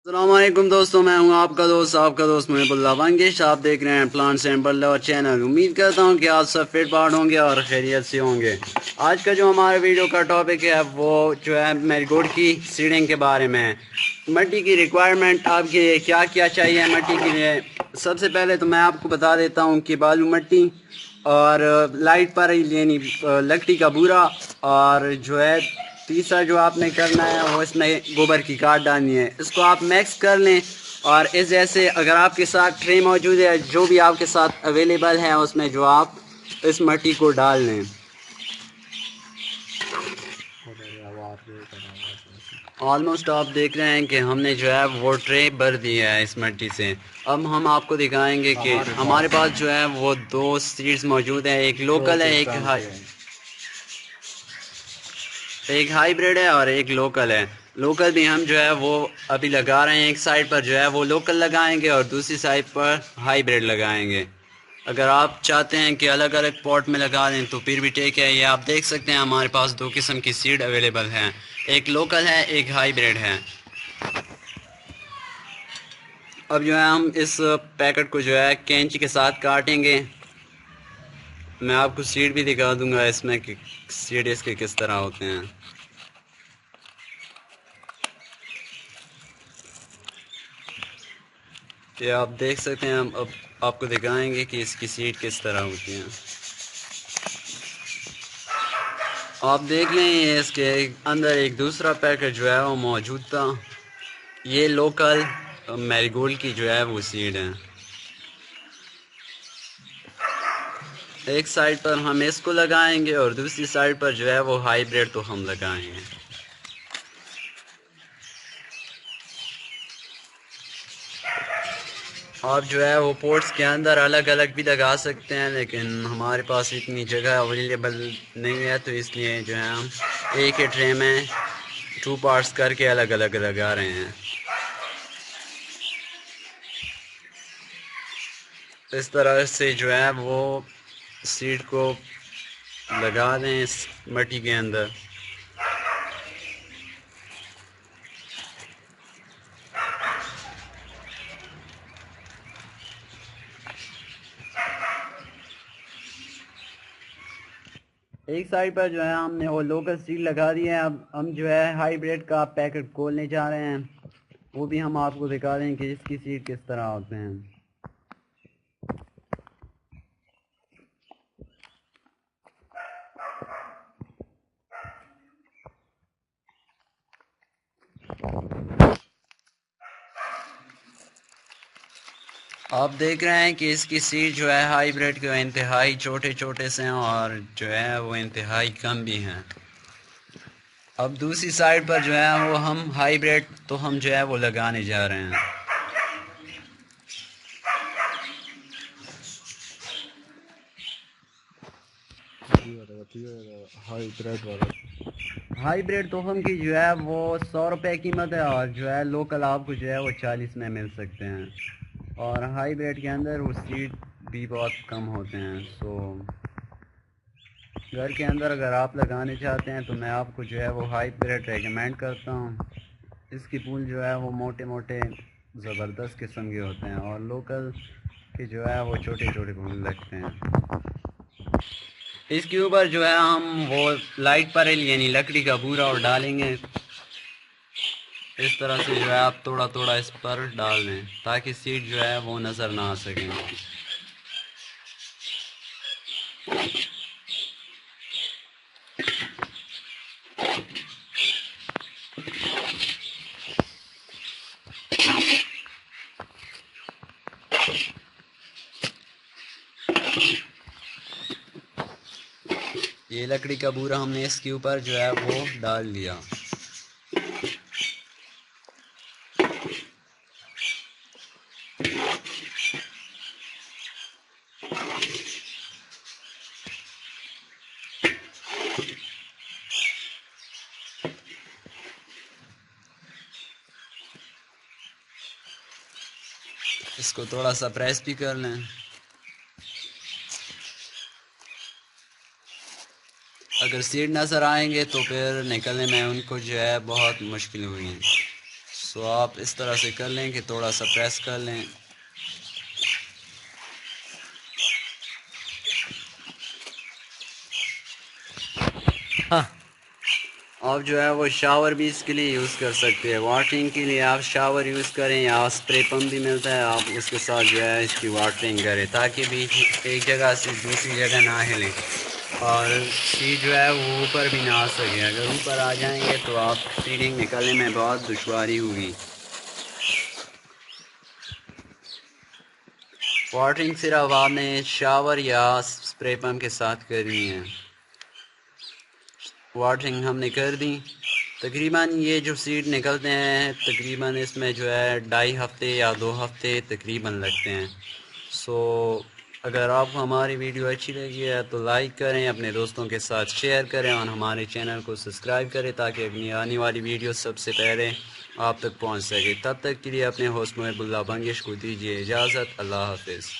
अस्सलामुअलैकुम दोस्तों, मैं हूं आपका दोस्त मुहिबुल्लाह वंगिश। आप देख रहे हैं प्लांट्स एंड बल्लर चैनल। उम्मीद करता हूं कि आप सब फिट फाट होंगे और खैरियत से होंगे। आज का जो हमारे वीडियो का टॉपिक है वो जो है मैरीगोल्ड की सीडिंग के बारे में है। मिट्टी की रिक्वायरमेंट आपके लिए क्या क्या चाहिए मिट्टी के लिए। सबसे पहले तो मैं आपको बता देता हूँ कि बालू मिट्टी और लाइट पर यानी लकड़ी का बूरा, और जो है तीसरा जो आपने करना है वो इसमें गोबर की खाद डालनी है। इसको आप मिक्स कर लें और इस जैसे अगर आपके साथ ट्रे मौजूद है, जो भी आपके साथ अवेलेबल है उसमें जो आप इस मिट्टी को डाल लें। ऑलमोस्ट आप देख रहे हैं कि हमने जो है वो ट्रे भर दी है इस मिट्टी से। अब हम आपको दिखाएंगे कि हमारे पास जो है वो दो सीड्स मौजूद हैं, एक लोकल है, एक हाइब्रिड है और एक लोकल है। लोकल भी हम जो है वो अभी लगा रहे हैं। एक साइड पर जो है वो लोकल लगाएंगे और दूसरी साइड पर हाइब्रिड लगाएंगे। अगर आप चाहते हैं कि अलग अलग पॉट में लगा दें तो फिर भी ठीक है। ये आप देख सकते हैं हमारे पास दो किस्म की सीड अवेलेबल हैं, एक लोकल है, एक हाइब्रिड है। अब जो है हम इस पैकेट को जो है कैंची के साथ काटेंगे। मैं आपको सीड भी दिखा दूंगा इसमें कि सीड इसके किस तरह होते हैं। ये आप देख सकते हैं। हम अब आपको दिखाएंगे कि इसकी सीट किस तरह होती है। आप देख लें, ये इसके अंदर एक दूसरा पैकेट जो है वो मौजूद था। ये लोकल मैरीगोल्ड की जो है वो सीड है। एक साइड पर हम इसको लगाएंगे और दूसरी साइड पर जो है वो हाइब्रिड तो हम लगाएंगे। आप जो है वो पोर्ट्स के अंदर अलग अलग भी लगा सकते हैं, लेकिन हमारे पास इतनी जगह अवेलेबल नहीं है, तो इसलिए जो है हम एक ही ट्रे में टू पार्ट्स करके अलग अलग लगा रहे हैं। इस तरह से जो है वो सीड को लगा दें इस मिट्टी के अंदर। एक साइड पर जो है हमने वो लोकल सीड लगा दी है। अब हम जो है हाइब्रिड का पैकेट खोलने जा रहे हैं। वो भी हम आपको दिखा दें कि इसकी सीड किस तरह होते हैं। आप देख रहे हैं कि इसकी सीड जो है हाइब्रिड के इंतहाई छोटे छोटे से हैं और जो है वो इंतहाई कम भी हैं। अब दूसरी साइड पर जो है वो हम हाइब्रिड तो हम जो है वो लगाने जा रहे हैं। हाइब्रिड तोहम की जो है वो 100 रुपये कीमत है और जो है लोकल आपको जो है वो 40 में मिल सकते हैं। और हाइब्रिड के अंदर वो सीड भी बहुत कम होते हैं। सो घर के अंदर अगर आप लगाने चाहते हैं तो मैं आपको जो है वो हाइब्रिड रेकमेंड करता हूँ। इसकी फूल जो है वो मोटे मोटे ज़बरदस्त किस्म के होते हैं और लोकल के जो है वो छोटे छोटे फूल लगते हैं। इसके ऊपर जो है हम वो लाइट पैनल यानी लकड़ी का बूरा और डालेंगे। इस तरह से जो है आप थोड़ा थोड़ा इस पर डाल दें ताकि सीड जो है वो नज़र ना आ सके। ये लकड़ी का बूरा हमने इसके ऊपर जो है वो डाल लिया। इसको थोड़ा सा प्रेस भी कर लें। अगर सीड नज़र आएंगे तो फिर निकलने में उनको जो है बहुत मुश्किल हुई है। सो आप इस तरह से कर लें कि थोड़ा सा प्रेस कर लें। हाँ। आप जो है वो शावर भी इसके लिए यूज़ कर सकते हैं। वाटरिंग के लिए आप शावर यूज़ करें या स्प्रे पम्प भी मिलता है, आप उसके साथ जो है इसकी वाटरिंग करें ताकि बीच एक जगह से दूसरी जगह ना हिले और सीड जो है वो ऊपर भी ना आ सके। अगर ऊपर आ जाएंगे तो आप सीडिंग निकालने में बहुत दुश्वारी होगी। वाटरिंग सिर्फ आपने शावर या स्प्रे पम्प के साथ करनी है। वाटरिंग हमने कर दी। तकरीबन ये जो सीड निकलते हैं तकरीबन इसमें जो है 2.5 हफ्ते या 2 हफ्ते तकरीबन लगते हैं। सो अगर आपको हमारी वीडियो अच्छी लगी है तो लाइक करें, अपने दोस्तों के साथ शेयर करें और हमारे चैनल को सब्सक्राइब करें ताकि अपनी आने वाली वीडियो सबसे पहले आप तक पहुंच सके। तब तक के लिए अपने होस्ट मोहब्बुल्लाह बंगिश को दीजिए इजाज़त। अल्लाह हाफिज़।